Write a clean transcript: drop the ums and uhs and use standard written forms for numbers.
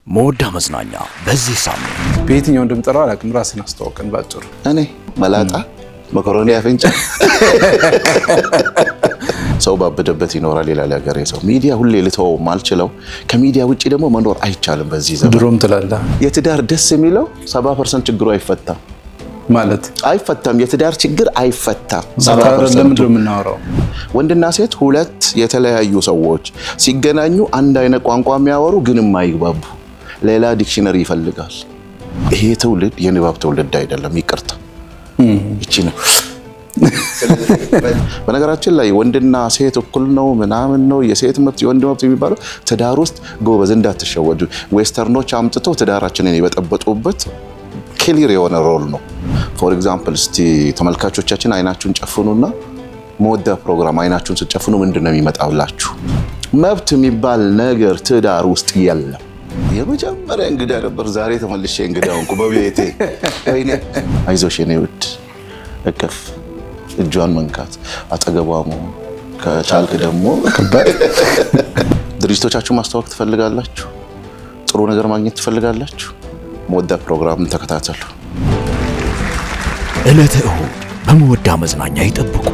መወዳ መዝናኛ በዚህ ሳምንት በየትኛው እንደምጠራው አላውቅም። ራስን አስተዋውቀን ባጭሩ። እኔ መላጣ መኮሮኒ አፍንጫ ሰው ባበደበት ይኖራል ይላል ያገሬ ሰው። ሚዲያ ሁሌ ልተው ማልችለው ከሚዲያ ውጪ ደግሞ መኖር አይቻልም በዚህ ዘመን። ድሮም ትላለህ የትዳር ደስ የሚለው 70% ችግሩ አይፈታም ማለት አይፈታም። የትዳር ችግር አይፈታም። 70% ለምን የምናወራው? ወንድና ሴት ሁለት የተለያዩ ሰዎች ሲገናኙ አንድ አይነት ቋንቋ የሚያወሩ ግን የማይግባቡ ሌላ ዲክሽነሪ ይፈልጋል። ይሄ ትውልድ የንባብ ትውልድ አይደለም። ይቅርታ እቺ ነው። በነገራችን ላይ ወንድና ሴት እኩል ነው ምናምን ነው የሴት መብት የወንድ መብት የሚባለው ትዳር ውስጥ ጎበዝ እንዳትሸወዱ። ዌስተርኖች አምጥተው ትዳራችንን የበጠበጡበት ክሊር የሆነ ሮል ነው። ፎር ኤግዛምፕል እስቲ ተመልካቾቻችን አይናችሁን ጨፍኑና መወዳ ፕሮግራም አይናችሁን ስትጨፍኑ ምንድነው የሚመጣላችሁ? መብት የሚባል ነገር ትዳር ውስጥ የለም። የመጀመሪያ እንግዳ ነበር። ዛሬ ተመልሼ እንግዳውንኩ በቤቴ ወይኔ አይዞሽ የኔ ውድ እቅፍ እጇን መንካት አጠገቧ መሆን ከቻልክ ደግሞ ድርጅቶቻችሁ ማስተዋወቅ ትፈልጋላችሁ? ጥሩ ነገር ማግኘት ትፈልጋላችሁ? መወዳ ፕሮግራምን ተከታተሉ። ዕለተ እሁድ በመወዳ መዝናኛ ይጠብቁ።